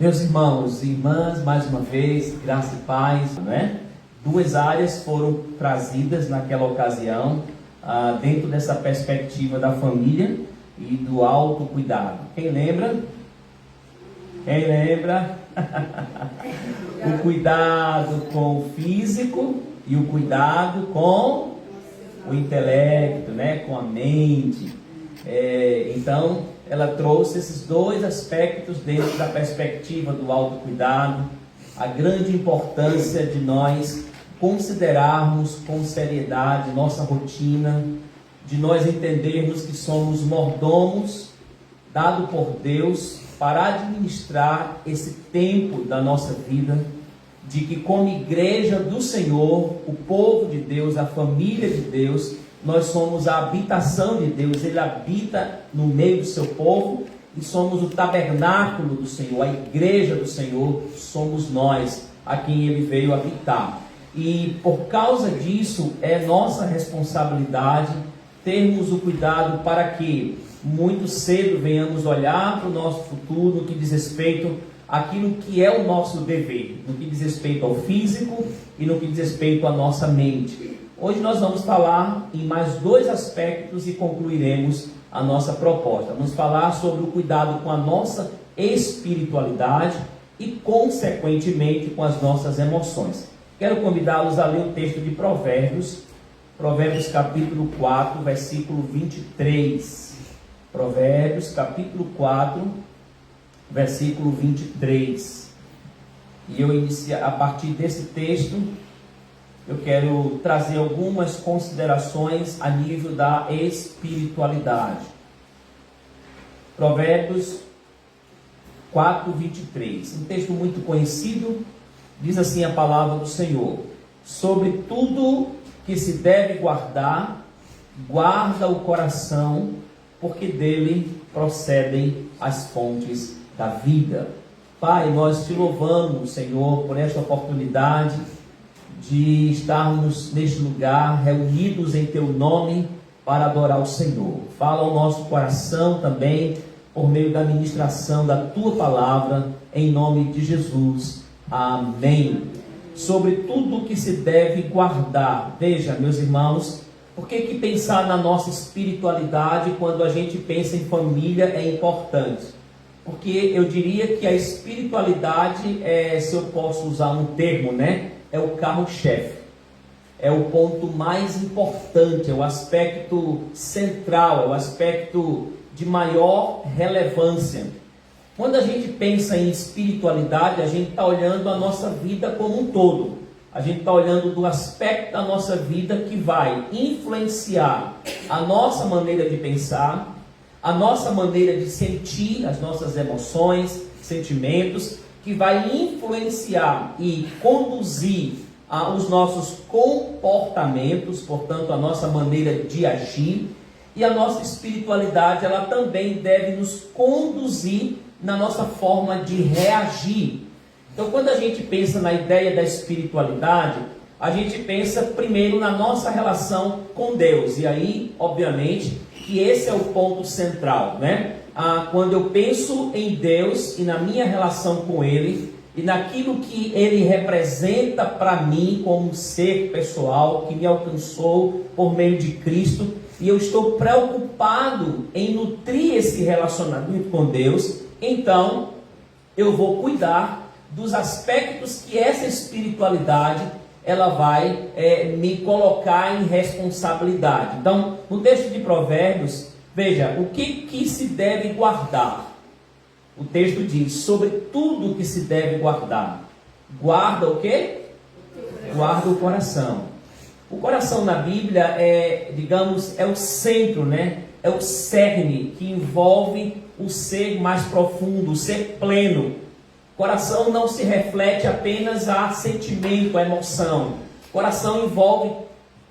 Meus irmãos e irmãs, mais uma vez, graça e paz, né? Duas áreas foram trazidas naquela ocasião, dentro dessa perspectiva da família e do autocuidado. Quem lembra? Quem lembra? O cuidado com o físico e o cuidado com o intelecto, né? Com a mente. Então, ela trouxe esses dois aspectos dentro da perspectiva do autocuidado, a grande importância de nós considerarmos com seriedade nossa rotina, de nós entendermos que somos mordomos dado por Deus para administrar esse tempo da nossa vida, de que como igreja do Senhor, o povo de Deus, a família de Deus, nós somos a habitação de Deus. Ele habita no meio do seu povo e somos o tabernáculo do Senhor, a igreja do Senhor, somos nós a quem Ele veio habitar. E por causa disso é nossa responsabilidade termos o cuidado para que muito cedo venhamos olhar para o nosso futuro no que diz respeito àquilo que é o nosso dever, no que diz respeito ao físico e no que diz respeito à nossa mente. Hoje nós vamos falar em mais dois aspectos e concluiremos a nossa proposta. Vamos falar sobre o cuidado com a nossa espiritualidade e, consequentemente, com as nossas emoções. Quero convidá-los a ler o texto de Provérbios, Provérbios capítulo 4, versículo 23. Provérbios capítulo 4, versículo 23. E eu inicio a partir desse texto. Eu quero trazer algumas considerações a nível da espiritualidade. Provérbios 4, 23. Um texto muito conhecido. Diz assim a palavra do Senhor: sobre tudo que se deve guardar, guarda o coração, porque dele procedem as fontes da vida. Pai, nós te louvamos, Senhor, por esta oportunidade de estarmos neste lugar, reunidos em Teu nome, para adorar o Senhor. Fala ao nosso coração também, por meio da ministração da Tua palavra, em nome de Jesus. Amém. Sobre tudo que se deve guardar. Veja, meus irmãos, por que pensar na nossa espiritualidade quando a gente pensa em família é importante? Porque eu diria que a espiritualidade se eu posso usar um termo, né? É o carro-chefe, é o ponto mais importante, é o aspecto central, é o aspecto de maior relevância. Quando a gente pensa em espiritualidade, a gente está olhando a nossa vida como um todo. A gente está olhando do aspecto da nossa vida que vai influenciar a nossa maneira de pensar, a nossa maneira de sentir, as nossas emoções, sentimentos, que vai influenciar e conduzir os nossos comportamentos, portanto, a nossa maneira de agir. E a nossa espiritualidade, ela também deve nos conduzir na nossa forma de reagir. Então, quando a gente pensa na ideia da espiritualidade, a gente pensa primeiro na nossa relação com Deus. E aí, obviamente, que esse é o ponto central, né? Quando eu penso em Deus e na minha relação com Ele, e naquilo que Ele representa para mim como um ser pessoal, que me alcançou por meio de Cristo, e eu estou preocupado em nutrir esse relacionamento com Deus, então eu vou cuidar dos aspectos que essa espiritualidade ela vai me colocar em responsabilidade. Então, no texto de Provérbios, veja, o que se deve guardar? O texto diz, sobre tudo que se deve guardar. Guarda o quê? Guarda o coração. O coração na Bíblia digamos, é o centro, né? É o cerne que envolve o ser mais profundo, o ser pleno. Coração não se reflete apenas a sentimento, a emoção. Coração envolve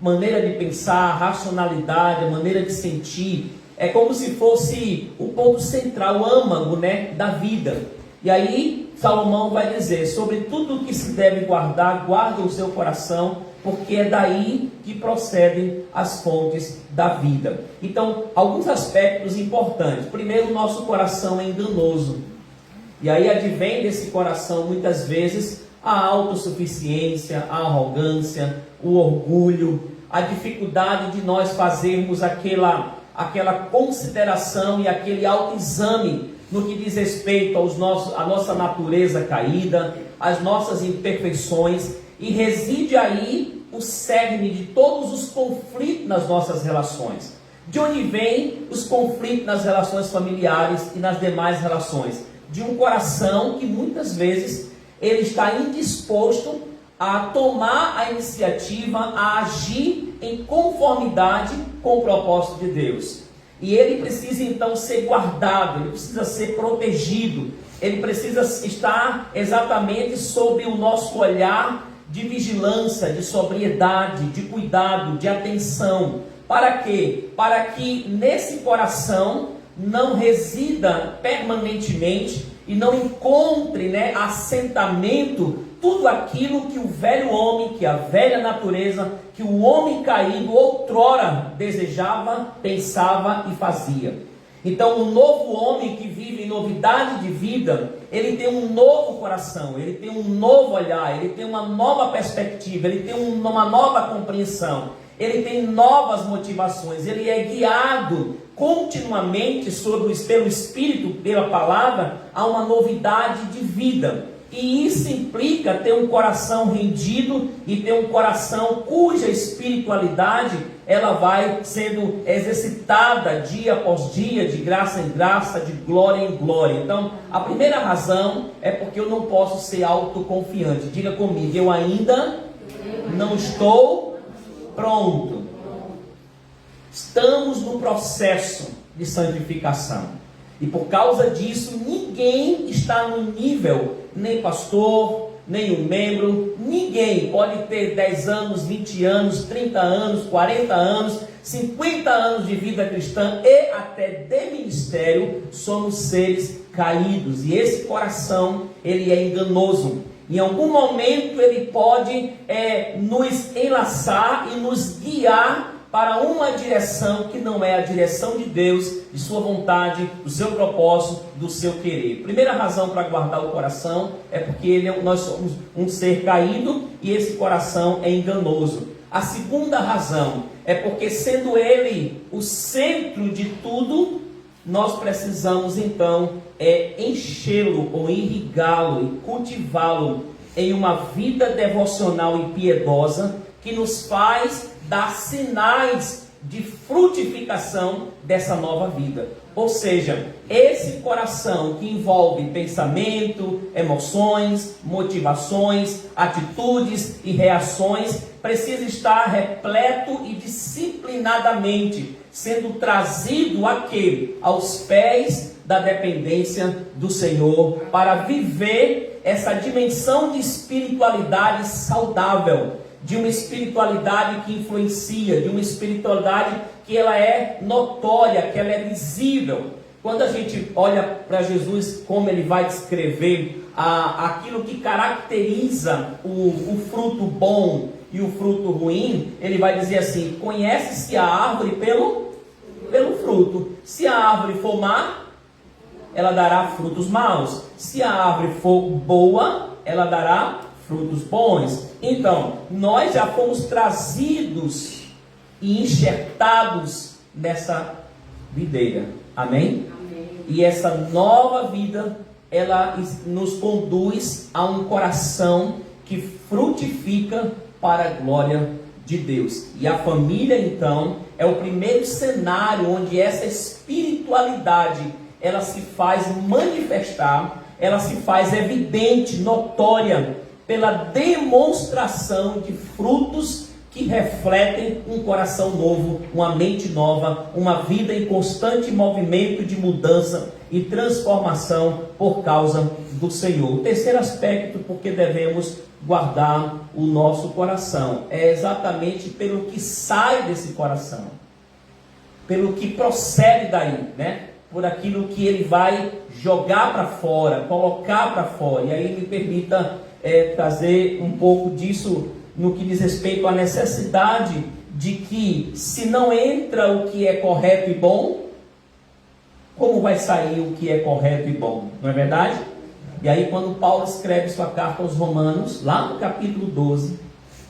maneira de pensar, racionalidade, a maneira de sentir. É como se fosse o ponto central, o âmago, né, da vida. E aí Salomão vai dizer, sobre tudo que se deve guardar, guarda o seu coração, porque é daí que procedem as fontes da vida. Então, alguns aspectos importantes. Primeiro, o nosso coração é enganoso. E aí advém desse coração, muitas vezes, a autossuficiência, a arrogância, o orgulho, a dificuldade de nós fazermos aquela consideração e aquele autoexame no que diz respeito à nossa natureza caída, às nossas imperfeições, e reside aí o cerne de todos os conflitos nas nossas relações. De onde vem os conflitos nas relações familiares e nas demais relações? De um coração que muitas vezes ele está indisposto a tomar a iniciativa, a agir em conformidade com o propósito de Deus. E ele precisa então ser guardado, ele precisa ser protegido, ele precisa estar exatamente sob o nosso olhar de vigilância, de sobriedade, de cuidado, de atenção. Para quê? Para que nesse coração não resida permanentemente e não encontre, assentamento tudo aquilo que o velho homem, que a velha natureza, que o homem caído outrora desejava, pensava e fazia. Então o novo homem que vive em novidade de vida, ele tem um novo coração, ele tem um novo olhar, ele tem uma nova perspectiva, ele tem uma nova compreensão, ele tem novas motivações, ele é guiado continuamente pelo Espírito, pela palavra, a uma novidade de vida. E isso implica ter um coração rendido e ter um coração cuja espiritualidade ela vai sendo exercitada dia após dia, de graça em graça, de glória em glória. Então, a primeira razão é porque eu não posso ser autoconfiante. Diga comigo, eu ainda não estou pronto. Estamos no processo de santificação. E por causa disso, ninguém está no nível, nem pastor, nem um membro, ninguém pode ter 10 anos, 20 anos, 30 anos, 40 anos, 50 anos de vida cristã e até de ministério. Somos seres caídos e esse coração, ele é enganoso. Em algum momento ele pode nos enlaçar e nos guiar para uma direção que não é a direção de Deus, de sua vontade, do seu propósito, do seu querer. Primeira razão para guardar o coração é porque nós somos um ser caído e esse coração é enganoso. A segunda razão é porque, sendo ele o centro de tudo, nós precisamos então enchê-lo ou irrigá-lo e cultivá-lo em uma vida devocional e piedosa que nos faz dar sinais de frutificação dessa nova vida. Ou seja, esse coração que envolve pensamento, emoções, motivações, atitudes e reações precisa estar repleto e disciplinadamente sendo trazido a quê? Aos pés da dependência do Senhor, para viver essa dimensão de espiritualidade saudável, de uma espiritualidade que influencia, de uma espiritualidade que ela é notória, que ela é visível. Quando a gente olha para Jesus, como ele vai descrever aquilo que caracteriza o fruto bom e o fruto ruim, ele vai dizer assim: conhece-se a árvore pelo fruto. Se a árvore for má, ela dará frutos maus. Se a árvore for boa, ela dará frutos bons. Então, nós já fomos trazidos e enxertados nessa videira. Amém? Amém. E essa nova vida, ela nos conduz a um coração que frutifica para a glória de Deus. E a família, então, é o primeiro cenário onde essa espiritualidade, ela se faz manifestar, ela se faz evidente, notória, pela demonstração de frutos que refletem um coração novo, uma mente nova, uma vida em constante movimento de mudança e transformação por causa do Senhor. O terceiro aspecto, porque devemos guardar o nosso coração, é exatamente pelo que sai desse coração, pelo que procede daí, por aquilo que ele vai jogar para fora, colocar para fora. E aí me permita trazer um pouco disso no que diz respeito à necessidade de que, se não entra o que é correto e bom, como vai sair o que é correto e bom? Não é verdade? E aí, quando Paulo escreve sua carta aos Romanos, lá no capítulo 12,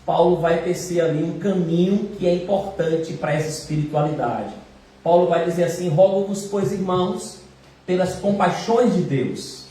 Paulo vai tecer ali um caminho que é importante para essa espiritualidade. Paulo vai dizer assim: rogo-vos, pois, irmãos, pelas compaixões de Deus,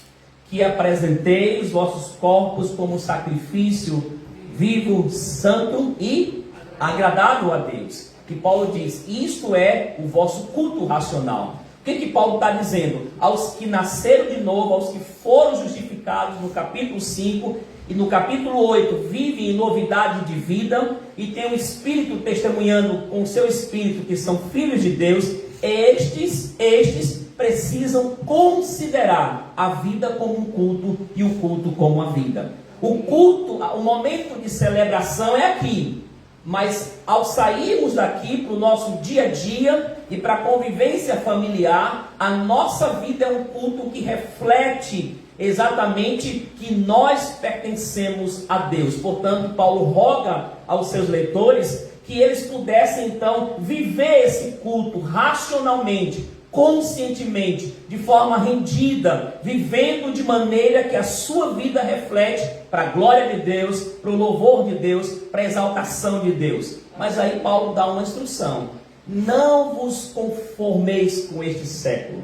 que apresenteis os vossos corpos como sacrifício vivo, santo e agradável a Deus. Que Paulo diz, isto é o vosso culto racional. O que Paulo está dizendo? Aos que nasceram de novo, aos que foram justificados no capítulo 5 e no capítulo 8, vivem em novidade de vida e tem o Espírito testemunhando com o seu Espírito que são filhos de Deus, estes precisam considerar a vida como um culto e o culto como uma vida. O culto, o momento de celebração é aqui, mas ao sairmos daqui para o nosso dia a dia e para a convivência familiar, a nossa vida é um culto que reflete exatamente que nós pertencemos a Deus. Portanto, Paulo roga aos seus leitores que eles pudessem então viver esse culto racionalmente, conscientemente, de forma rendida, vivendo de maneira que a sua vida reflete para a glória de Deus, para o louvor de Deus, para a exaltação de Deus. Mas aí Paulo dá uma instrução: não vos conformeis com este século,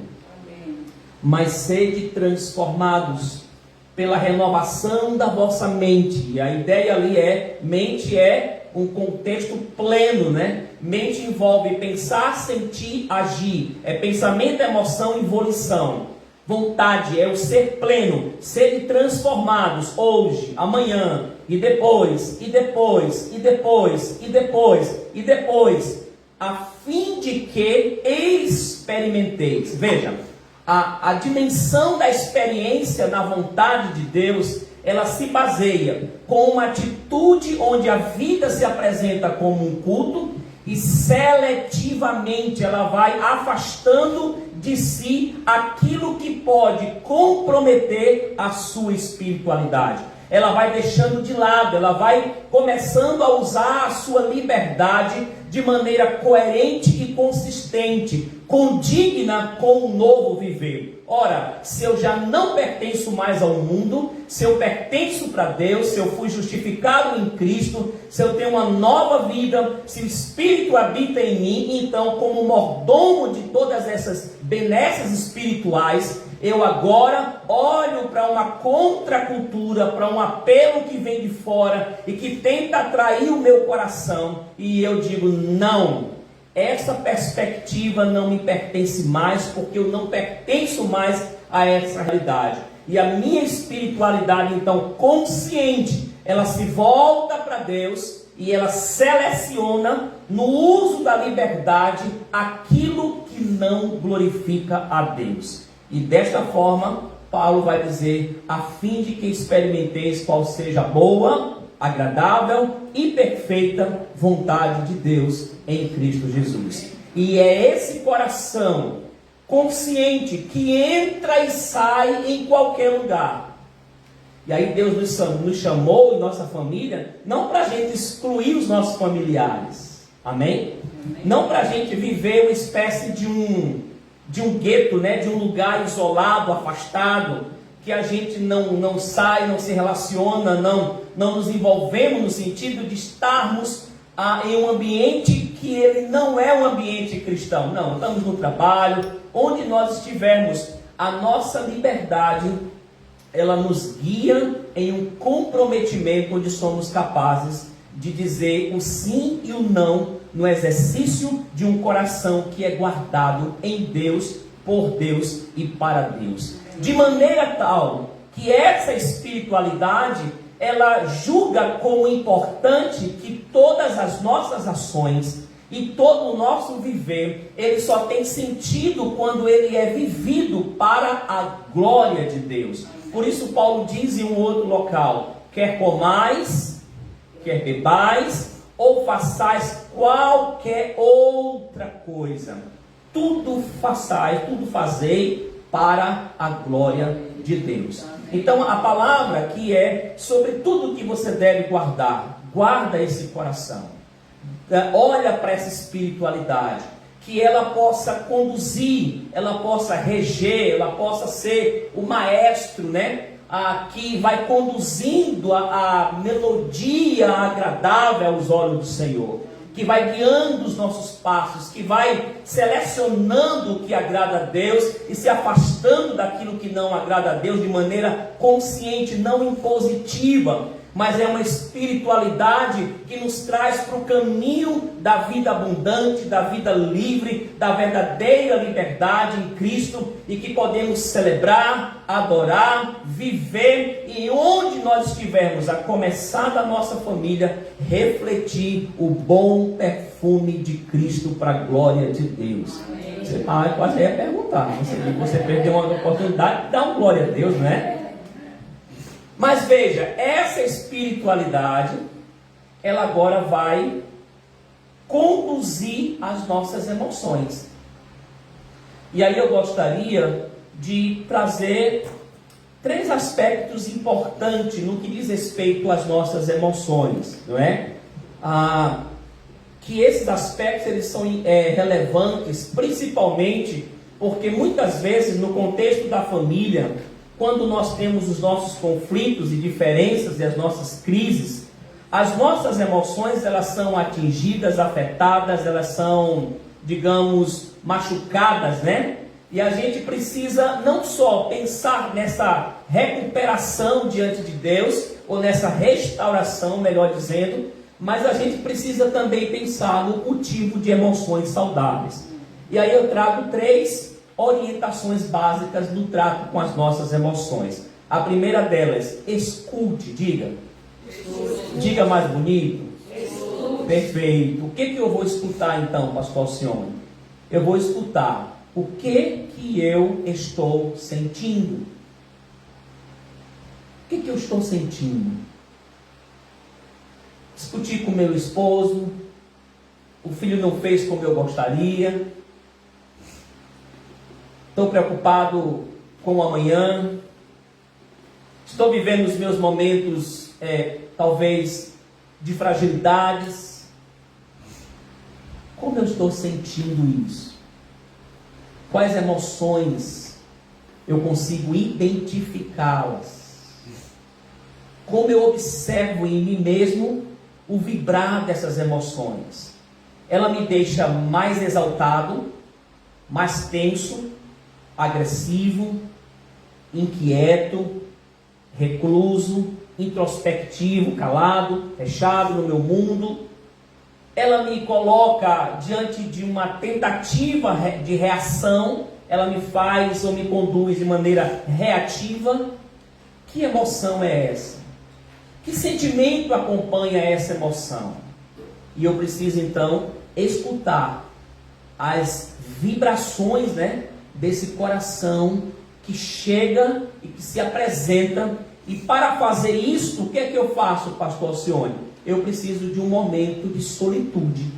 mas sede transformados pela renovação da vossa mente. E a ideia ali mente é um contexto pleno, né? Mente envolve pensar, sentir, agir. É pensamento, emoção e volição. Vontade é o ser pleno, serem transformados hoje, amanhã, e depois, e depois, e depois, e depois, e depois, a fim de que experimenteis. Veja, a dimensão da experiência na vontade de Deus, ela se baseia com uma atitude onde a vida se apresenta como um culto e seletivamente ela vai afastando de si aquilo que pode comprometer a sua espiritualidade. Ela vai deixando de lado, ela vai começando a usar a sua liberdade de maneira coerente e consistente, condigna com o novo viver. Ora, se eu já não pertenço mais ao mundo, se eu pertenço para Deus, se eu fui justificado em Cristo, se eu tenho uma nova vida, se o Espírito habita em mim, então, como mordomo de todas essas benesses espirituais, eu agora olho para uma contracultura, para um apelo que vem de fora e que tenta atrair o meu coração, e eu digo: não, essa perspectiva não me pertence mais, porque eu não pertenço mais a essa realidade. E a minha espiritualidade, então, consciente, ela se volta para Deus e ela seleciona no uso da liberdade aquilo que não glorifica a Deus. E desta forma, Paulo vai dizer: a fim de que experimenteis qual seja a boa, agradável e perfeita vontade de Deus em Cristo Jesus. E é esse coração consciente que entra e sai em qualquer lugar. E aí Deus nos chamou em nossa família, não para a gente excluir os nossos familiares, amém? Não para a gente viver uma espécie de um gueto, né? De um lugar isolado, afastado, que a gente não sai, não se relaciona, não nos envolvemos no sentido de estarmos em um ambiente que ele não é um ambiente cristão. Não, estamos no trabalho, onde nós estivermos, a nossa liberdade, ela nos guia em um comprometimento onde somos capazes de dizer o sim e o não no exercício de um coração que é guardado em Deus, por Deus e para Deus. De maneira tal que essa espiritualidade, ela julga como importante que todas as nossas ações e todo o nosso viver, ele só tem sentido quando ele é vivido para a glória de Deus. Por isso Paulo diz em um outro local: quer comais, quer bebais, ou façais qualquer outra coisa, tudo fazei para a glória de Deus. Então a palavra aqui é sobre tudo que você deve guardar. Guarda esse coração, olha para essa espiritualidade, que ela possa conduzir, ela possa reger, ela possa ser o maestro, né? que vai conduzindo a melodia agradável aos olhos do Senhor, que vai guiando os nossos passos, que vai selecionando o que agrada a Deus e se afastando daquilo que não agrada a Deus de maneira consciente, não impositiva, mas é uma espiritualidade que nos traz para o caminho da vida abundante, da vida livre, da verdadeira liberdade em Cristo, e que podemos celebrar, adorar, viver, e onde nós estivermos, a começar da nossa família, refletir o bom perfume de Cristo para a glória de Deus. Você quase ia perguntar, você perdeu uma oportunidade de dar uma glória a Deus, não é? Mas veja, essa espiritualidade, ela agora vai conduzir as nossas emoções. E aí eu gostaria de trazer 3 aspectos importantes no que diz respeito às nossas emoções, não é? Que esses aspectos eles são relevantes, principalmente porque muitas vezes no contexto da família, quando nós temos os nossos conflitos e diferenças e as nossas crises, as nossas emoções elas são atingidas, afetadas, elas são, digamos, machucadas, né? E a gente precisa não só pensar nessa recuperação diante de Deus, ou nessa restauração, melhor dizendo, mas a gente precisa também pensar no cultivo de emoções saudáveis. E aí eu trago 3 orientações básicas no trato com as nossas emoções. A primeira delas, escute, diga. Escute. Diga mais bonito. Escute. Perfeito. O que eu vou escutar então, pastor Alcione? Eu vou escutar o que eu estou sentindo. O que eu estou sentindo? Discuti com meu esposo, o filho não fez como eu gostaria, estou preocupado com o amanhã, estou vivendo os meus momentos, talvez, de fragilidades. Como eu estou sentindo isso? Quais emoções eu consigo identificá-las? Como eu observo em mim mesmo o vibrar dessas emoções? Ela me deixa mais exaltado, mais tenso, agressivo, inquieto, recluso, introspectivo, calado, fechado no meu mundo. Ela me coloca diante de uma tentativa de reação, ela me faz ou me conduz de maneira reativa. Que emoção é essa? Que sentimento acompanha essa emoção? E eu preciso então escutar as vibrações, né, desse coração que chega e que se apresenta. E para fazer isso, o que é que eu faço, pastor Alcione? Eu preciso de um momento de solitude.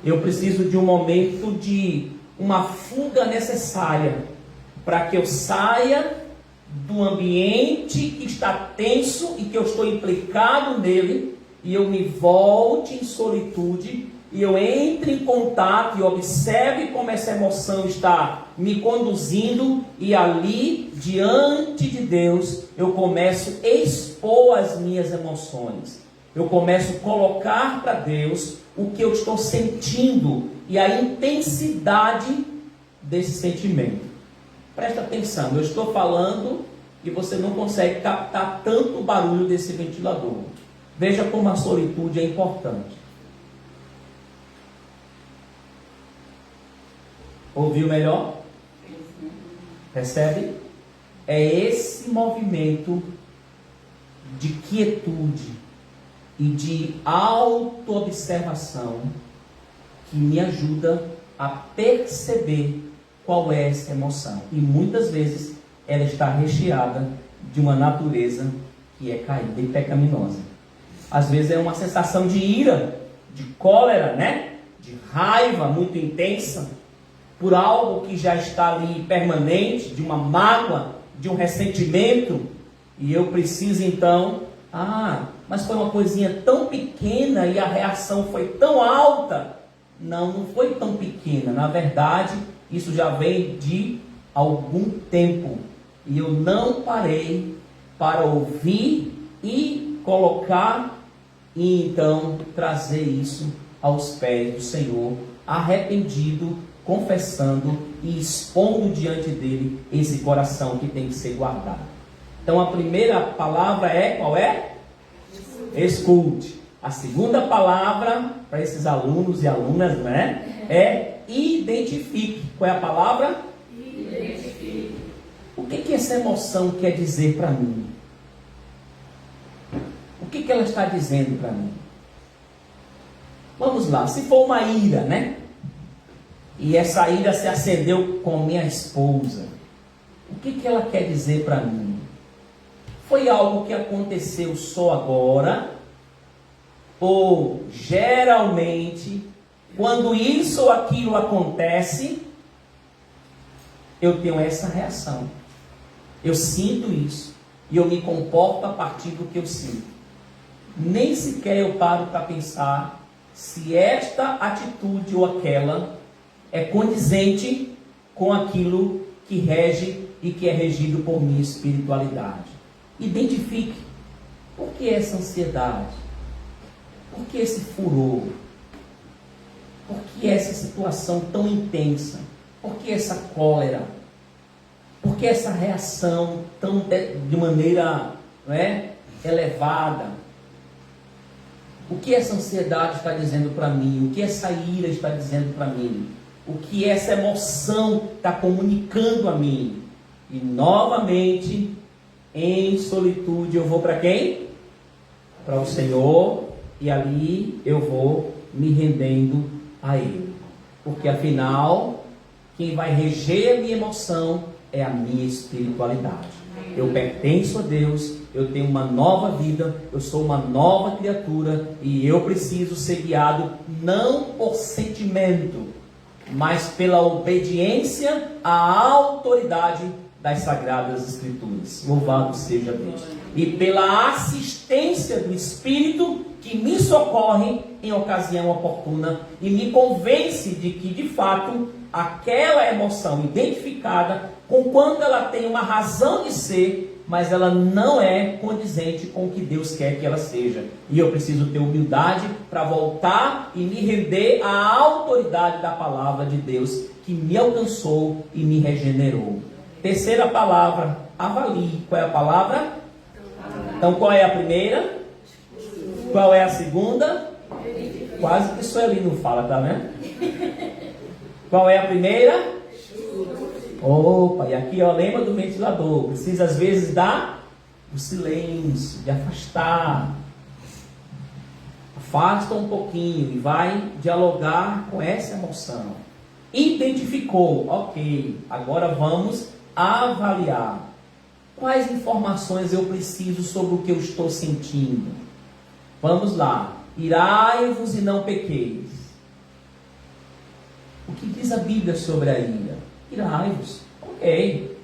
Eu preciso de um momento de uma fuga necessária para que eu saia do ambiente que está tenso e que eu estou implicado nele, e eu me volte em solitude, e eu entre em contato e observe como essa emoção está me conduzindo, e ali, diante de Deus, eu começo a expor as minhas emoções. Eu começo a colocar para Deus o que eu estou sentindo e a intensidade desse sentimento. Presta atenção, eu estou falando e você não consegue captar tanto o barulho desse ventilador. Veja como a solitude é importante. Ouviu melhor? Percebe? É esse movimento de quietude e de autoobservação que me ajuda a perceber qual é essa emoção. E muitas vezes ela está recheada de uma natureza que é caída e pecaminosa. Às vezes é uma sensação de ira, de cólera, né? De raiva muito intensa por algo que já está ali permanente, de uma mágoa, de um ressentimento. E eu preciso então, mas foi uma coisinha tão pequena e a reação foi tão alta. Não foi tão pequena. Na verdade, isso já vem de algum tempo. E eu não parei para ouvir e colocar e então trazer isso aos pés do Senhor, arrependido, confessando e expondo diante dele esse coração que tem que ser guardado. Então a primeira palavra é, qual é? Escute. A segunda palavra para esses alunos e alunas, né, é identifique. Qual é a palavra? Identifique. O que essa emoção quer dizer para mim? O que ela está dizendo para mim? Vamos lá, se for uma ira, né? E essa ira se acendeu com minha esposa, o que ela quer dizer para mim? Foi algo que aconteceu só agora? Ou geralmente, quando isso ou aquilo acontece, eu tenho essa reação. Eu sinto isso e eu me comporto a partir do que eu sinto. Nem sequer eu paro para pensar se esta atitude ou aquela é condizente com aquilo que rege e que é regido por minha espiritualidade. Identifique. Por que essa ansiedade? Por que esse furor? Por que essa situação tão intensa? Por que essa cólera? Por que essa reação tão de maneira, não é, elevada? O que essa ansiedade está dizendo para mim? O que essa ira está dizendo para mim? O que essa emoção está comunicando a mim? E novamente, em solitude, eu vou para quem? Para o Senhor, e ali eu vou me rendendo a Ele. Porque afinal, quem vai reger a minha emoção é a minha espiritualidade. Eu pertenço a Deus, eu tenho uma nova vida, eu sou uma nova criatura e eu preciso ser guiado não por sentimento, mas pela obediência à autoridade das Sagradas Escrituras. Louvado seja Deus. E pela assistência do Espírito que me socorre em ocasião oportuna e me convence de que, de fato, aquela emoção identificada, conquanto ela tem uma razão de ser, mas ela não é condizente com o que Deus quer que ela seja. E eu preciso ter humildade para voltar e me render à autoridade da palavra de Deus que me alcançou e me regenerou. Terceira palavra, avalie. Qual é a palavra? Então qual é a primeira? Qual é a segunda? Quase que Sueli não fala, tá vendo? Qual é a primeira? Opa, e aqui ó, lembra do ventilador. Precisa às vezes dar o silêncio, de afastar. Afasta um pouquinho e vai dialogar com essa emoção. Identificou, ok, agora vamos avaliar. Quais informações eu preciso sobre o que eu estou sentindo? Vamos lá. Irai-vos e não pequeis. O que diz a Bíblia sobre a ira? Irai-vos. Ok.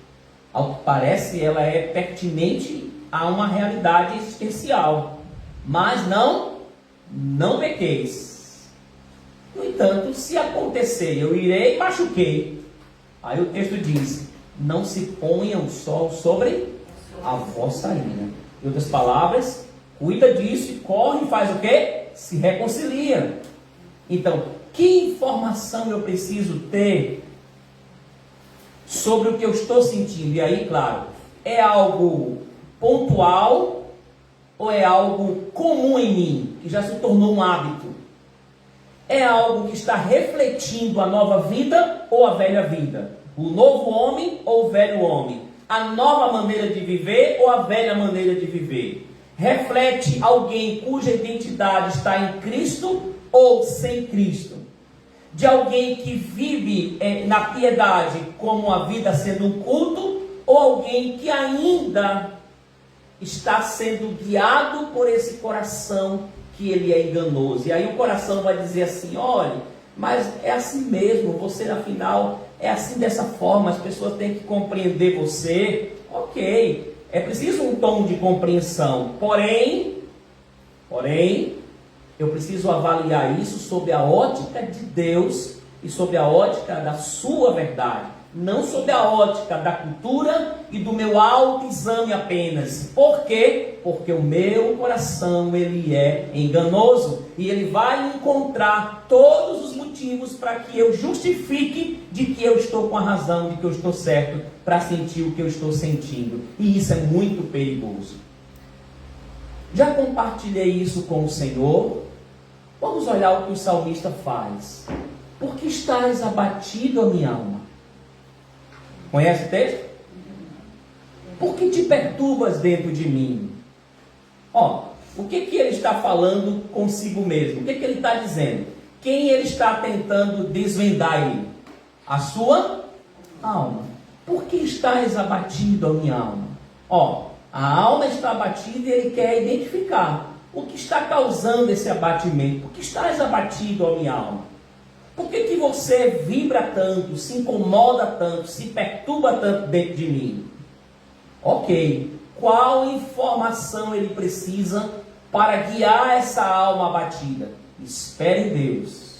Ao que parece, ela é pertinente a uma realidade existencial. Mas não pequeis. No entanto, se acontecer, eu irei e machuquei. Aí o texto diz, não se ponha o sol sobre a vossa ira. Em outras palavras, cuida disso e corre e faz o quê? Se reconcilia. Então, que informação eu preciso ter sobre o que eu estou sentindo? E aí, claro, é algo pontual ou é algo comum em mim, que já se tornou um hábito? É algo que está refletindo a nova vida ou a velha vida? O novo homem ou o velho homem? A nova maneira de viver ou a velha maneira de viver? Reflete alguém cuja identidade está em Cristo ou sem Cristo? De alguém que vive na piedade como uma vida sendo um culto, ou alguém que ainda está sendo guiado por esse coração que ele é enganoso? E aí o coração vai dizer assim, olha, mas é assim mesmo, você afinal é assim dessa forma, as pessoas têm que compreender você. Ok, é preciso um tom de compreensão, porém, eu preciso avaliar isso sob a ótica de Deus e sob a ótica da sua verdade. não sob a ótica da cultura e do meu autoexame apenas. Por quê? Porque o meu coração, ele é enganoso, e ele vai encontrar todos os motivos para que eu justifique de que eu estou com a razão, de que eu estou certo, para sentir o que eu estou sentindo. E isso é muito perigoso. Já compartilhei isso com o Senhor. Vamos olhar o que o salmista faz. Por que estás abatido, a minha alma? Conhece o texto? Por que te perturbas dentro de mim? O que ele está falando consigo mesmo? O que ele está dizendo? Quem ele está tentando desvendar aí? A sua alma. Por que estás abatido, a minha alma? A alma está abatida e ele quer identificar o que está causando esse abatimento. Por que estás abatido, a minha alma? Por que você vibra tanto, se incomoda tanto, se perturba tanto dentro de mim? Ok, qual informação ele precisa para guiar essa alma abatida? Espere em Deus,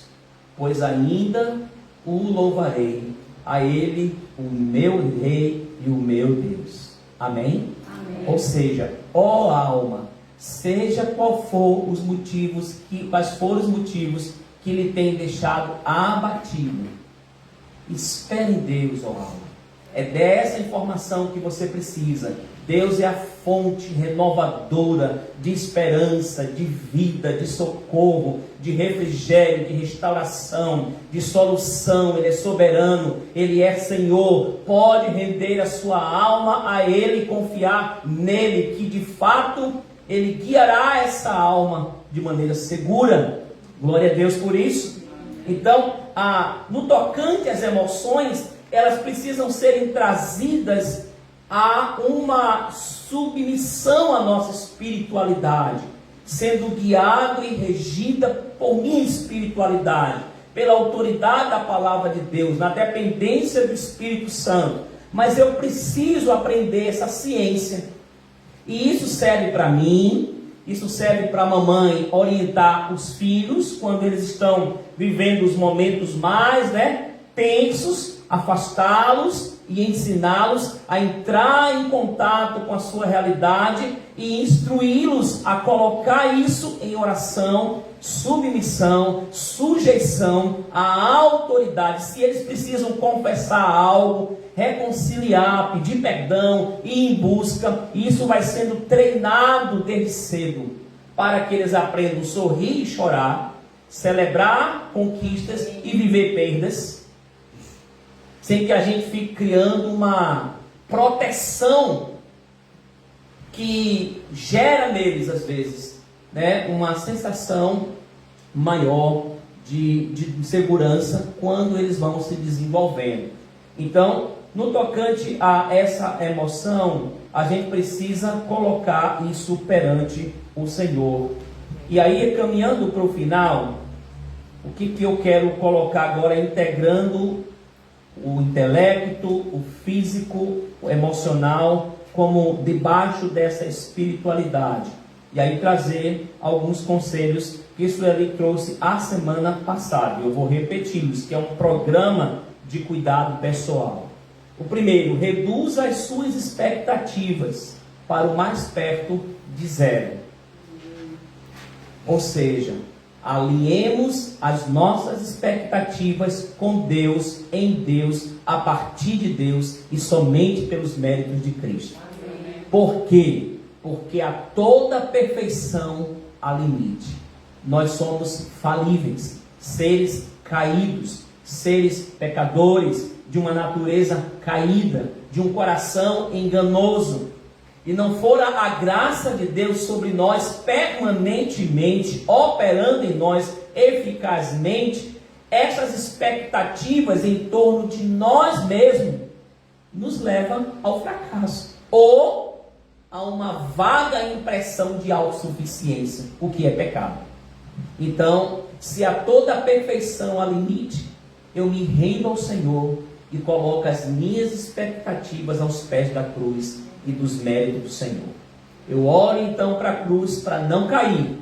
pois ainda o louvarei, a Ele, o meu Rei e o meu Deus. Amém? Amém. Ou seja, ó alma, seja quais forem os motivos que lhe tem deixado abatido, espere em Deus, ó alma. É dessa informação que você precisa. Deus é a fonte renovadora de esperança, de vida, de socorro, de refrigério, de restauração, de solução. Ele é soberano, Ele é Senhor. Pode render a sua alma a Ele, confiar nele, que de fato Ele guiará essa alma de maneira segura. Glória a Deus por isso. Então, no tocante às emoções, elas precisam serem trazidas a uma submissão à nossa espiritualidade, sendo guiado e regida por minha espiritualidade, pela autoridade da palavra de Deus, na dependência do Espírito Santo. Mas eu preciso aprender essa ciência, e isso serve para mim. Isso serve para a mamãe orientar os filhos quando eles estão vivendo os momentos mais tensos, afastá-los e ensiná-los a entrar em contato com a sua realidade e instruí-los a colocar isso em oração, submissão, sujeição à autoridade. Se eles precisam confessar algo, reconciliar, pedir perdão e ir em busca, isso vai sendo treinado desde cedo, para que eles aprendam a sorrir e chorar, celebrar conquistas e viver perdas, sem que a gente fique criando uma proteção que gera neles, às vezes, uma sensação maior de segurança quando eles vão se desenvolvendo. Então, no tocante a essa emoção, a gente precisa colocar isso perante o Senhor. E aí, caminhando para o final, o que eu quero colocar agora, integrando o intelecto, o físico, o emocional, como debaixo dessa espiritualidade. E aí trazer alguns conselhos que isso ele trouxe a semana passada. Eu vou repeti-los, que é um programa de cuidado pessoal. O primeiro, reduza as suas expectativas para o mais perto de zero. Ou seja, alinhemos as nossas expectativas com Deus, em Deus, a partir de Deus e somente pelos méritos de Cristo. Por quê? Porque a toda perfeição há limite. Nós somos falíveis, seres caídos, seres pecadores, de uma natureza caída, de um coração enganoso. E não fora a graça de Deus sobre nós permanentemente, operando em nós eficazmente, essas expectativas em torno de nós mesmos nos levam ao fracasso, ou a uma vaga impressão de autossuficiência, o que é pecado. Então, se a toda perfeição há limite, eu me rendo ao Senhor e coloco as minhas expectativas aos pés da cruz e dos méritos do Senhor. Eu oro então para a cruz para não cair,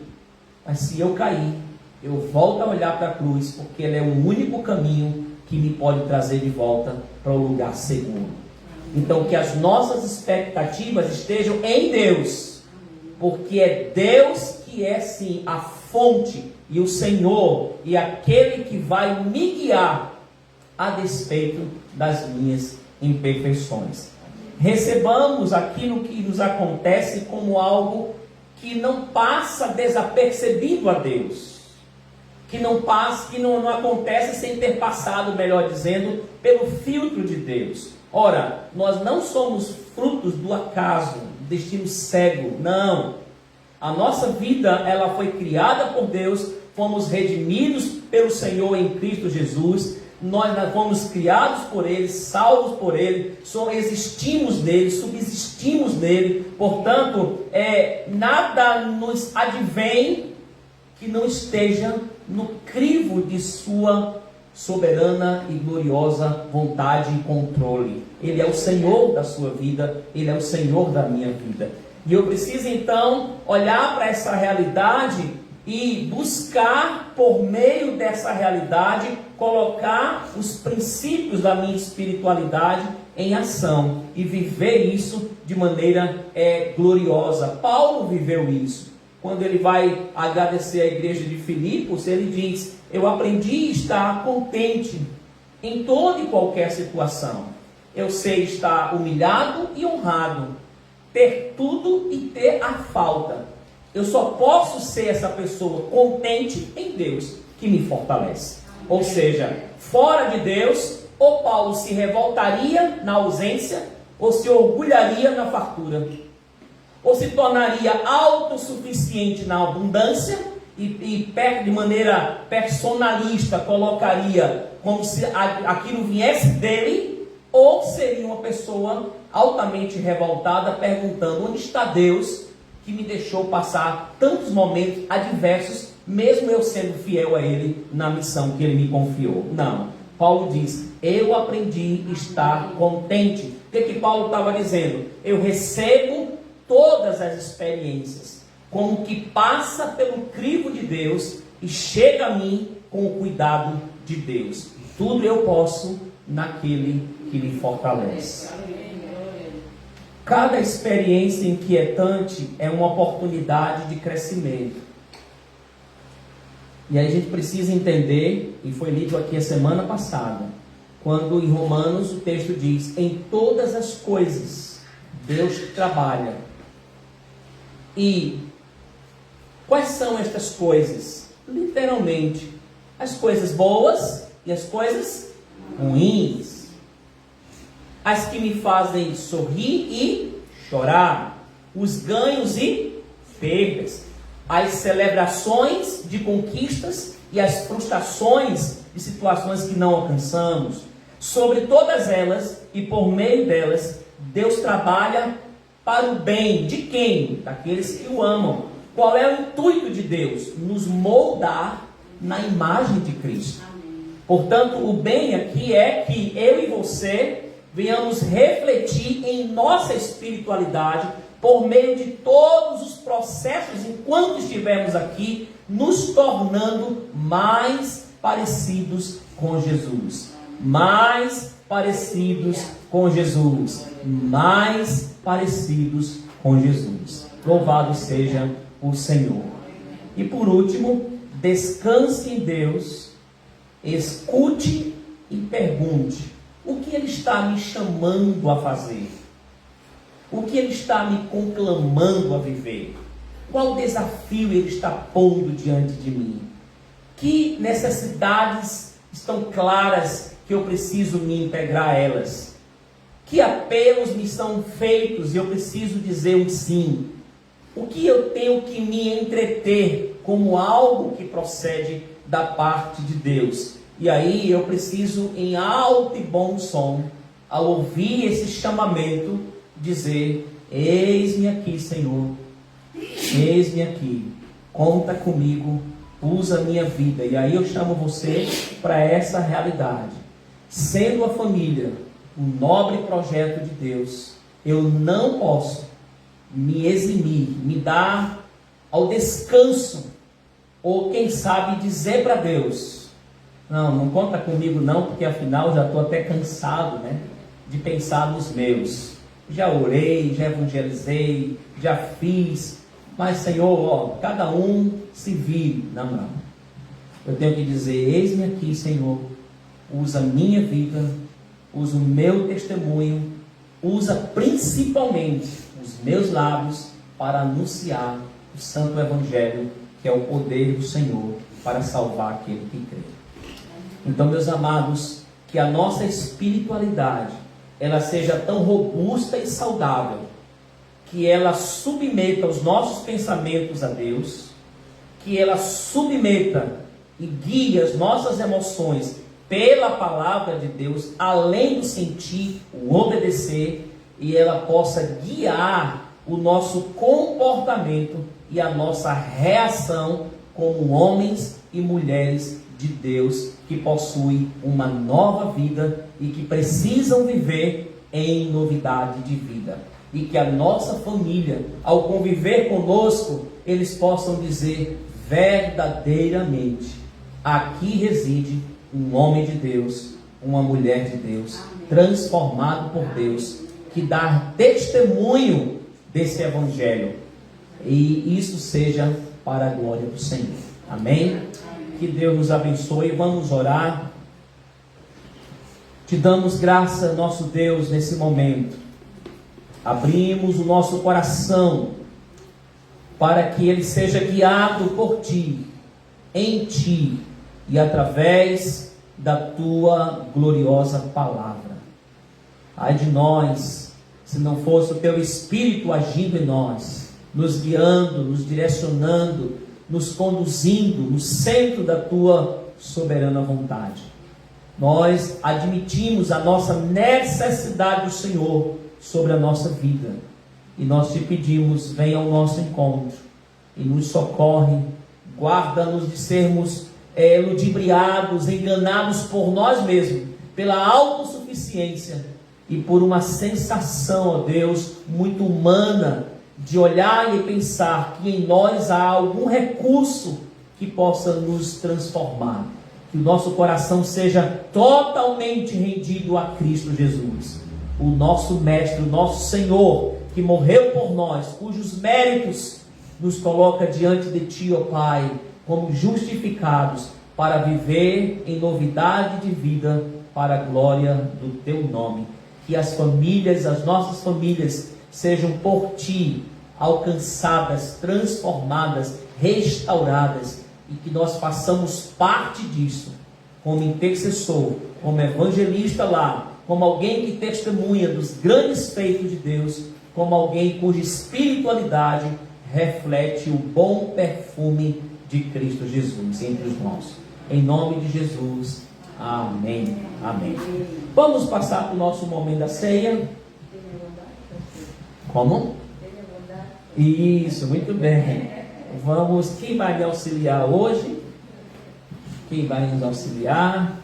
mas se eu cair, eu volto a olhar para a cruz, porque ela é o único caminho que me pode trazer de volta para o lugar seguro. Então, que as nossas expectativas estejam em Deus, porque é Deus que é sim a fonte e o Senhor e aquele que vai me guiar a despeito das minhas imperfeições. Recebamos aquilo que nos acontece como algo que não passa desapercebido a Deus, que não acontece sem ter passado, melhor dizendo, pelo filtro de Deus. Ora, nós não somos frutos do acaso, do destino cego, não. A nossa vida, ela foi criada por Deus, fomos redimidos pelo Senhor em Cristo Jesus, nós fomos criados por Ele, salvos por Ele, existimos nele, subsistimos nele, portanto, nada nos advém que não esteja no crivo de sua soberana e gloriosa vontade e controle. Ele é o Senhor da sua vida, Ele é o Senhor da minha vida. E eu preciso então olhar para essa realidade e buscar, por meio dessa realidade, colocar os princípios da minha espiritualidade em ação e viver isso de maneira gloriosa. Paulo viveu isso. Quando ele vai agradecer a igreja de Filipos, ele diz: eu aprendi a estar contente em toda e qualquer situação. Eu sei estar humilhado e honrado, ter tudo e ter a falta. Eu só posso ser essa pessoa contente em Deus, que me fortalece. Ou seja, fora de Deus, ou Paulo se revoltaria na ausência, ou se orgulharia na fartura, ou se tornaria autossuficiente na abundância e de maneira personalista colocaria como se aquilo viesse dele, ou seria uma pessoa altamente revoltada perguntando: onde está Deus que me deixou passar tantos momentos adversos, mesmo eu sendo fiel a Ele na missão que Ele me confiou? Não. Paulo diz: eu aprendi a estar contente. O que Paulo estava dizendo? Eu recebo todas as experiências como que passa pelo crivo de Deus e chega a mim com o cuidado de Deus. Tudo eu posso naquele que me fortalece. Cada experiência inquietante é uma oportunidade de crescimento. E aí a gente precisa entender, e foi lido aqui a semana passada, quando em Romanos o texto diz: em todas as coisas Deus trabalha. E quais são estas coisas? Literalmente, as coisas boas e as coisas ruins. As que me fazem sorrir e chorar, os ganhos e perdas, as celebrações de conquistas e as frustrações de situações que não alcançamos. Sobre todas elas e por meio delas, Deus trabalha para o bem de quem? Daqueles que o amam. Qual é o intuito de Deus? Nos moldar na imagem de Cristo. Portanto, o bem aqui é que eu e você venhamos refletir em nossa espiritualidade por meio de todos os processos, enquanto estivermos aqui, nos tornando mais parecidos com Jesus. Mais parecidos com Jesus. Mais parecidos com Jesus. Louvado seja o Senhor. E por último, descanse em Deus, escute e pergunte: o que Ele está me chamando a fazer? O que Ele está me conclamando a viver? Qual desafio Ele está pondo diante de mim? Que necessidades estão claras que eu preciso me integrar a elas? Que apelos me são feitos e eu preciso dizer um sim? O que eu tenho que me entreter como algo que procede da parte de Deus? E aí eu preciso, em alto e bom som, ao ouvir esse chamamento, dizer: eis-me aqui, Senhor, eis-me aqui, conta comigo, usa a minha vida. E aí eu chamo você para essa realidade. Sendo a família um nobre projeto de Deus, eu não posso me eximir, me dar ao descanso, ou quem sabe dizer para Deus: Não, não conta comigo não, porque afinal já estou até cansado, né, de pensar nos meus. Já orei, já evangelizei, já fiz, mas Senhor, ó, cada um se vire. Não. Eu tenho que dizer, eis-me aqui, Senhor, usa a minha vida, usa o meu testemunho, usa principalmente os meus lábios para anunciar o santo evangelho, que é o poder do Senhor para salvar aquele que crê. Então, meus amados, que a nossa espiritualidade ela seja tão robusta e saudável, que ela submeta os nossos pensamentos a Deus, que ela submeta e guie as nossas emoções pela palavra de Deus, além do sentir, o obedecer, e ela possa guiar o nosso comportamento e a nossa reação como homens e mulheres de Deus que possuem uma nova vida e que precisam viver em novidade de vida. E que a nossa família, ao conviver conosco, eles possam dizer verdadeiramente: aqui reside um homem de Deus, uma mulher de Deus, transformado por Deus, que dá testemunho desse evangelho. E isso seja para a glória do Senhor. Amém? Que Deus nos abençoe. Vamos orar. Te damos graça, nosso Deus, nesse momento. Abrimos o nosso coração para que ele seja guiado por Ti, em Ti e através da Tua gloriosa palavra. Ai de nós, se não fosse o Teu Espírito agindo em nós, nos guiando, nos direcionando, nos conduzindo no centro da Tua soberana vontade. Nós admitimos a nossa necessidade do Senhor sobre a nossa vida. E nós Te pedimos, venha ao nosso encontro e nos socorre, guarda-nos de sermos ludibriados, enganados por nós mesmos, pela autossuficiência e por uma sensação, ó Deus, muito humana, de olhar e pensar que em nós há algum recurso que possa nos transformar. Que o nosso coração seja totalmente rendido a Cristo Jesus, o nosso Mestre, o nosso Senhor, que morreu por nós, cujos méritos nos coloca diante de Ti, ó Pai, como justificados para viver em novidade de vida para a glória do Teu nome. Que as famílias, as nossas famílias, sejam por Ti alcançadas, transformadas, restauradas, e que nós façamos parte disso, como intercessor, como evangelista lá, como alguém que testemunha dos grandes feitos de Deus, como alguém cuja espiritualidade reflete o bom perfume de Cristo Jesus entre os nossos. Em nome de Jesus, amém, amém. Vamos passar para o nosso momento da ceia. Como? Isso, muito bem. Vamos, quem vai me auxiliar hoje? Quem vai nos auxiliar?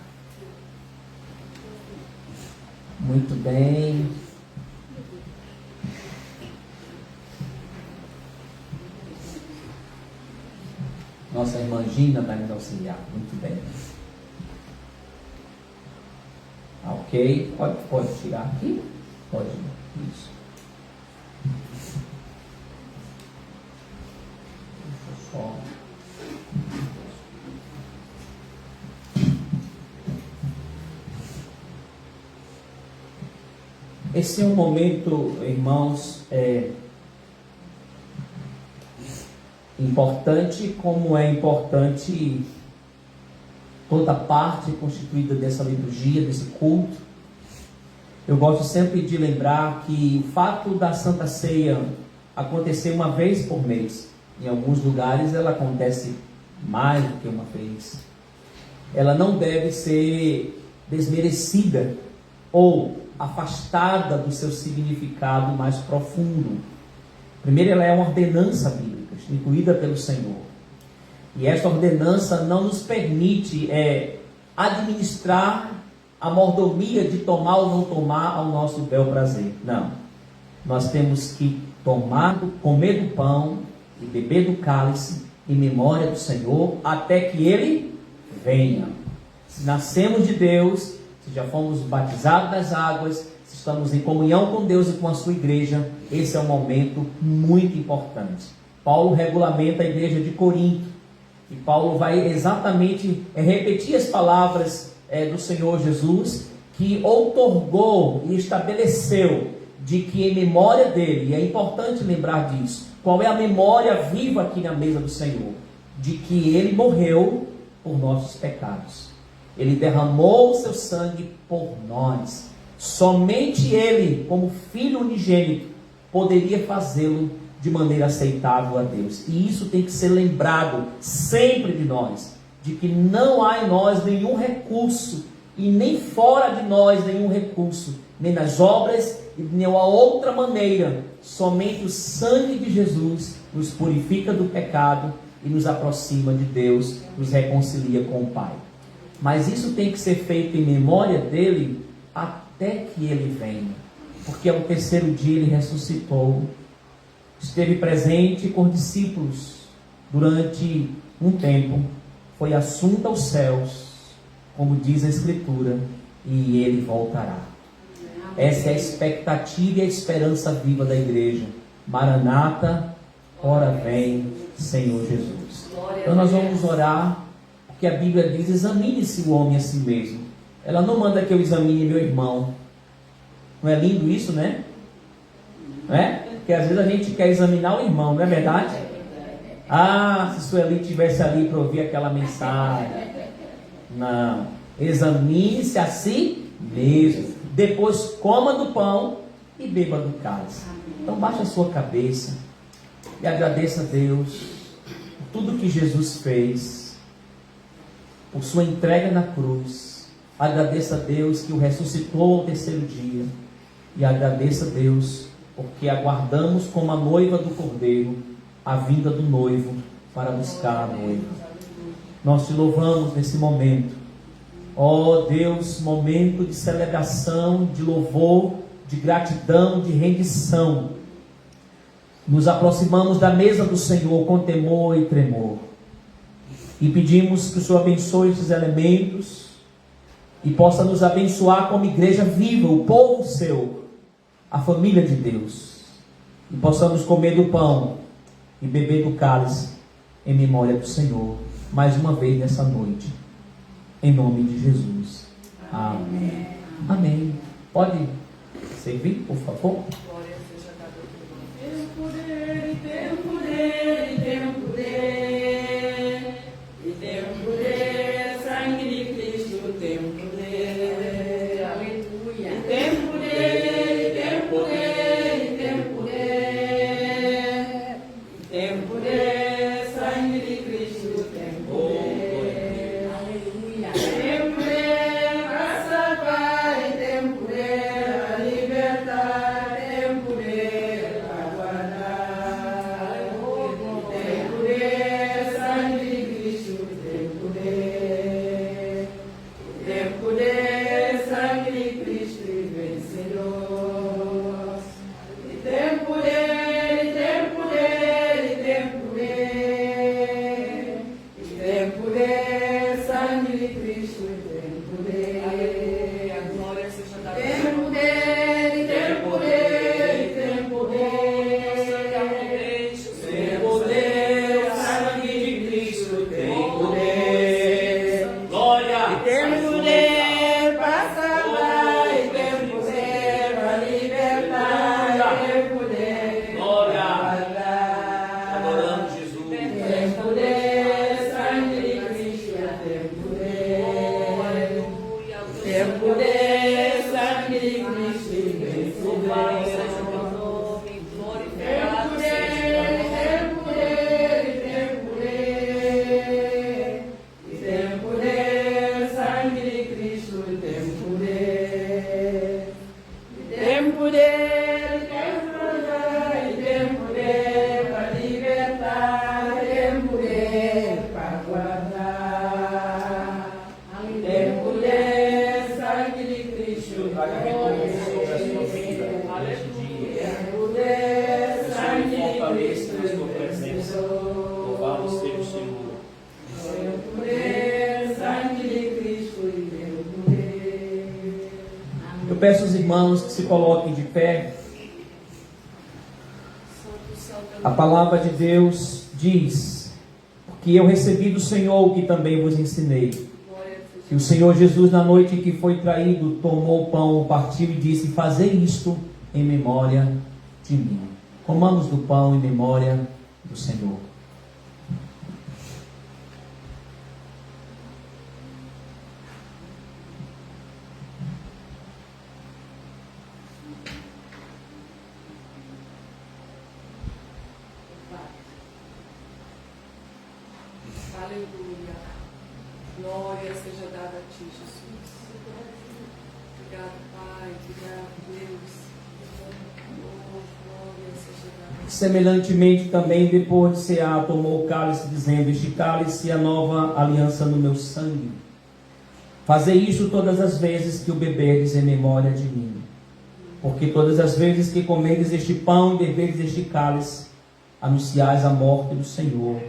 Muito bem. Nossa irmã Gina vai nos auxiliar. Muito bem. Ok. Pode tirar aqui? Pode. Isso. Deixa eu só. Esse é um momento, irmãos, importante, como é importante toda parte constituída dessa liturgia, desse culto. Eu gosto sempre de lembrar que o fato da Santa Ceia acontecer uma vez por mês, em alguns lugares ela acontece mais do que uma vez, ela não deve ser desmerecida ou afastada do seu significado mais profundo. Primeiro, ela é uma ordenança bíblica, instituída pelo Senhor. E esta ordenança não nos permite administrar a mordomia de tomar ou não tomar ao nosso bel prazer. Não. Nós temos que comer do pão e beber do cálice em memória do Senhor até que Ele venha. Se nascemos de Deus, se já fomos batizados nas águas, se estamos em comunhão com Deus e com a sua igreja, esse é um momento muito importante. Paulo regulamenta a igreja de Corinto, e Paulo vai exatamente repetir as palavras do Senhor Jesus, que outorgou e estabeleceu de que em memória dele, e é importante lembrar disso, qual é a memória viva aqui na mesa do Senhor? De que ele morreu por nossos pecados. Ele derramou o seu sangue por nós. Somente ele, como Filho unigênito, poderia fazê-lo de maneira aceitável a Deus. E isso tem que ser lembrado sempre de nós, de que não há em nós nenhum recurso, e nem fora de nós nenhum recurso, nem nas obras e de nenhuma outra maneira. Somente o sangue de Jesus nos purifica do pecado e nos aproxima de Deus, nos reconcilia com o Pai. Mas isso tem que ser feito em memória dele até que ele venha, porque ao terceiro dia ele ressuscitou, esteve presente com os discípulos durante um tempo, foi assunto aos céus, como diz a Escritura, e ele voltará. Essa é a expectativa e a esperança viva da igreja. Maranata, ora vem, Senhor Jesus. Então nós vamos orar, porque a Bíblia diz: examine-se o homem a si mesmo. Ela não manda que eu examine meu irmão. Não é lindo isso, né? Não é? Porque às vezes a gente quer examinar o irmão, não é verdade? Ah, se Sueli estivesse ali para ouvir aquela mensagem. Não. Examine-se a si mesmo. Depois coma do pão e beba do cálice. Então baixe a sua cabeça e agradeça a Deus por tudo que Jesus fez, por sua entrega na cruz. Agradeça a Deus que o ressuscitou ao terceiro dia. E agradeça a Deus porque aguardamos como a noiva do Cordeiro a vinda do noivo para buscar a noiva. Nós te louvamos nesse momento. Ó Deus, momento de celebração, de louvor, de gratidão, de rendição. Nos aproximamos da mesa do Senhor com temor e tremor. E pedimos que o Senhor abençoe esses elementos e possa nos abençoar como igreja viva, o povo seu, a família de Deus. E possamos comer do pão e beber do cálice em memória do Senhor, mais uma vez nessa noite. Em nome de Jesus. Amém. Amém. Pode servir, por favor? Glória seja dada por Deus. Tempo dele, tempo dele, e tempo dele, sangue de Cristo, tempo dele, aleluia. E tempo dele, tempo dele, tempo dele, e tempo dele, sangue de Cristo, tempo dele, aleluia. Tempo dele para salvar, e tempo dele para libertar, tempo dele para guardar, tempo dele, sangue de Cristo, tempo dele, tempo dele, sangue de Cristo e vencedor, e tempo dele, tempo dele, tempo dele, e tempo dele, sangue de Cristo e tempo dele, a glória seja dada. Tempo dele, tempo dele, tempo dele, tempo dele, sangue de Cristo, tempo dele, Glória! e tempo dele para salvar, e tempo dele para libertar, e tempo dele Glória! para guardar. Adoramos Jesus. Tempo dele, sangue de Cristo, tempo dele, tempo dele, sangue de Cristo e vencedor. Tempo dele, tempo dele, tempo dele, e tempo dele, sangue de Cristo e tempo dele, e tempo dele, tempo dele para libertar, tempo dele para guardar, tempo dele, sangue de Cristo, Traga recursos sobre a sua vida neste dia. tempo dele, sangue de Fortaleça Cristo na sua presença. Louvado seja o Senhor. tempo dele, sangue de Cristo peço aos irmãos que se coloquem de pé. A palavra de Deus diz: porque eu recebi do Senhor o que também vos ensinei. Que o Senhor Jesus, na noite em que foi traído, tomou o pão, partiu e disse: fazei isto em memória de mim. Comamos do pão em memória do Senhor. Aleluia. Glória seja dada a ti, Jesus. Obrigado, Pai. Obrigado, Deus. Glória seja dada a ti. Semelhantemente também, depois de cear, tomou o cálice, dizendo: este cálice é a nova aliança no meu sangue. Fazei isto todas as vezes que o beberdes em memória de mim. Porque todas as vezes que comerdes este pão e beberdes este cálice, anunciais a morte do Senhor,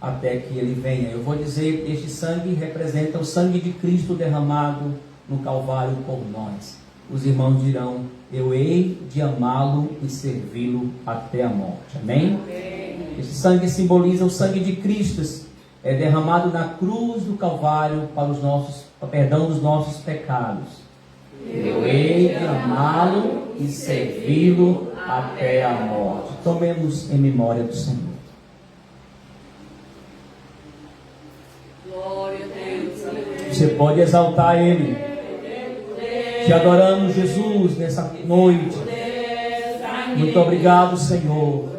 até que Ele venha. Eu vou dizer, este sangue representa o sangue de Cristo derramado no Calvário por nós. Os irmãos dirão: eu hei de amá-lo e servi-lo até a morte. Amém? Este sangue simboliza o sangue de Cristo, é derramado na cruz do Calvário para o perdão dos nossos pecados. Eu hei de amá-lo e servi-lo até a morte. Tomemos em memória do Senhor. Glória a Deus. Aleluia. Você pode exaltar Ele. Te adoramos, Jesus, nessa noite. Muito obrigado, Senhor.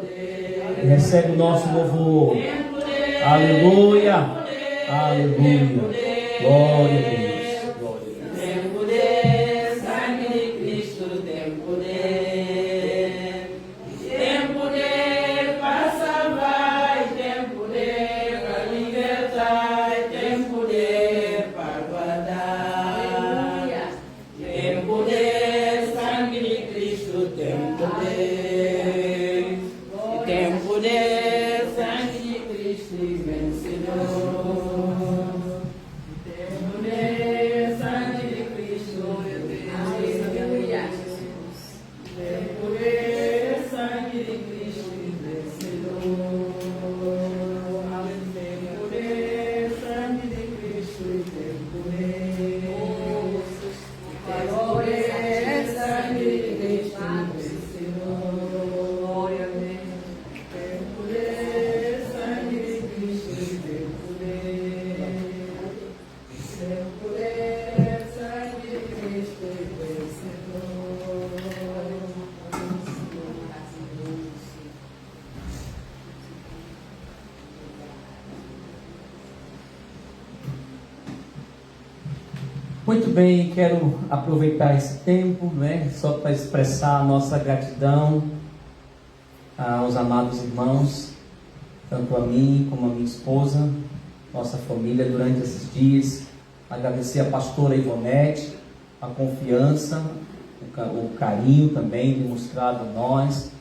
E recebe o nosso louvor. Aleluia. Aleluia. Glória a Deus. Tem poder, sangue de Cristo tem poder para salvar, tem poder para libertar, tem poder para guardar. Tem poder, sangue de Cristo tem poder. Tem poder, sangue de Cristo vencedor. Tem poder, sangue de Cristo aleluia. Tem poder, sangue de Cristo vencedor. Tem poder, sangue de Cristo tem poder. Tem poder, sangue de Cristo vencedor. Glória a Deus. Tem poder, sangue de Cristo tem poder. Tem poder, sangue de Cristo vencedor. Muito bem, quero aproveitar esse tempo, só para expressar a nossa gratidão aos amados irmãos, tanto a mim como a minha esposa, nossa família durante esses dias. Agradecer a pastora Ivonete, a confiança, o carinho também demonstrado a nós,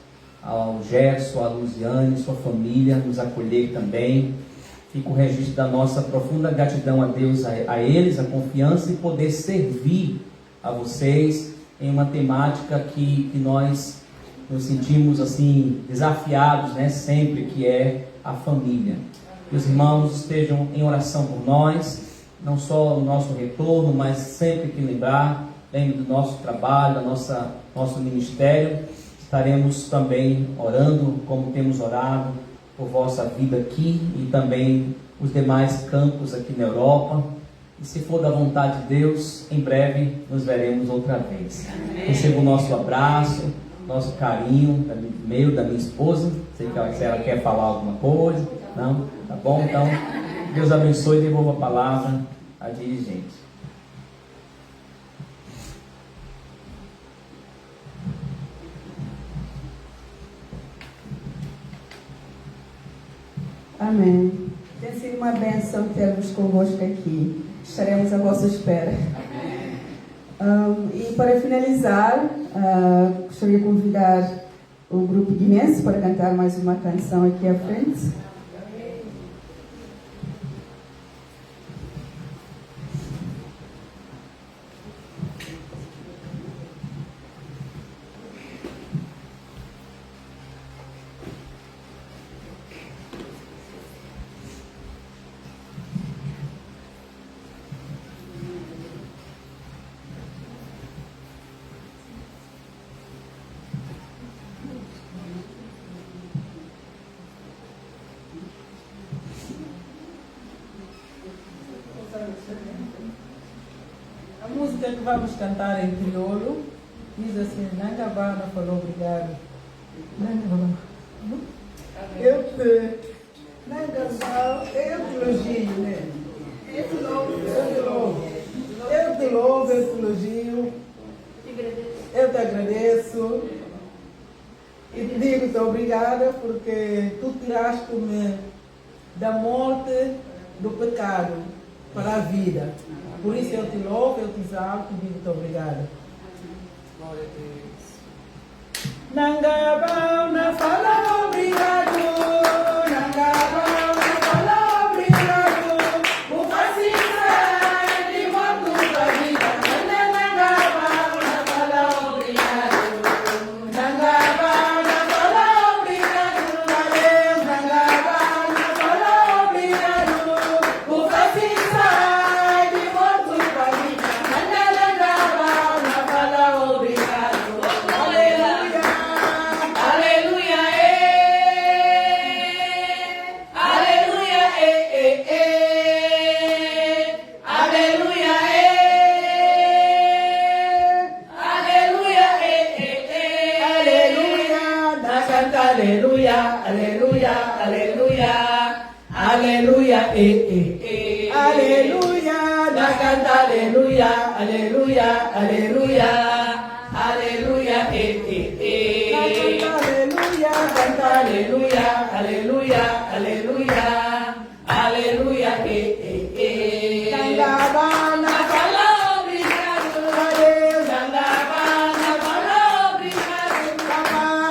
ao Gerson, a Luziane, sua família, nos acolher também. Fica o registro da nossa profunda gratidão a Deus, a eles, a confiança e poder servir a vocês em uma temática que nós nos sentimos assim desafiados, sempre, que é a família. Que os irmãos estejam em oração por nós, não só no nosso retorno, mas sempre que lembre do nosso trabalho, nosso ministério. Estaremos também orando, como temos orado, por vossa vida aqui e também os demais campos aqui na Europa. E se for da vontade de Deus, em breve nos veremos outra vez. Receba o nosso abraço, nosso carinho, meu, da minha esposa. Sei que se ela quer falar alguma coisa. Não? Tá bom? Então, Deus abençoe e devolva a palavra à dirigente. Amém. Tem sido uma bênção ter-vos convosco aqui. Estaremos à vossa espera. E para finalizar, gostaria de convidar o grupo guinense para cantar mais uma canção aqui à frente. música que vamos cantar em crioulo diz assim: Nangabana falou obrigado. Nangabana. Eu te elogio, né? Eu te louvo, eu te elogio. Eu te agradeço. E te digo-te obrigada porque tu tiraste-me da morte do pecado para a vida. Por isso eu te louvo, eu te exalto e digo-te obrigada. Glória a Deus. Nangabão na fala obrigado. Nangabão na fala obrigado. O fascista de morto para a vida. Nangabão na fala obrigado. Nangabão na fala obrigado. Valeu, Nangabão na fala obrigado. O fascista de morto para a vida. Nangabão na fala obrigado. Aleluia, aleluia, aleluia, aleluia, aleluia, aleluia, na canta aleluia, aleluia, aleluia, aleluia, aleluia, na canta aleluia, aleluia, aleluia, aleluia, aleluia, canta aleluia, aleluia, aleluia, aleluia, Nangabana fala obrigado, valeu, Nangabana fala obrigado,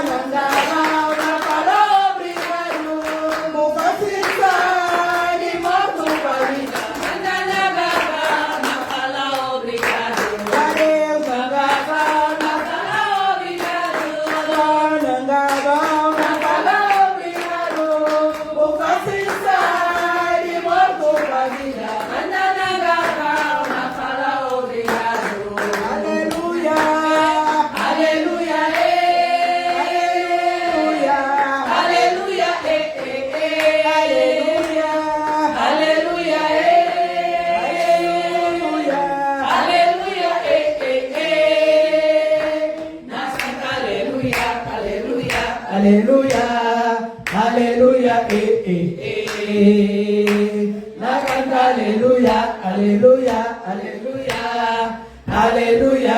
Nangabana fala obrigado, o fascista de morto para a vida, Nangabana fala obrigado, valeu, Nangabana fala obrigado, Nangabana fala obrigado, o fascista de morto para a vida, Nangabana fala obrigado, aleluia, aleluia, aleluia, aleluia, aleluia, aleluia, na santa aleluia, aleluia, aleluia, aleluia, na canta aleluia, aleluia, aleluia, aleluia,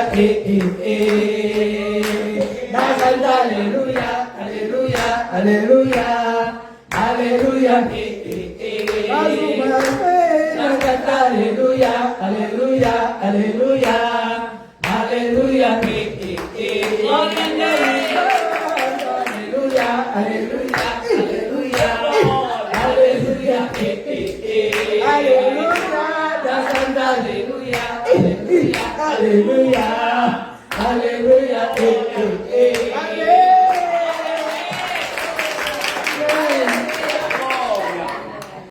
na canta aleluia, aleluia, aleluia, aleluia, mais uma vez, na canta aleluia, aleluia, aleluia, aleluia, glória a Deus, aleluia, aleluia, aleluia, aleluia, aleluia, da santa aleluia, aleluia, aleluia, aleluia,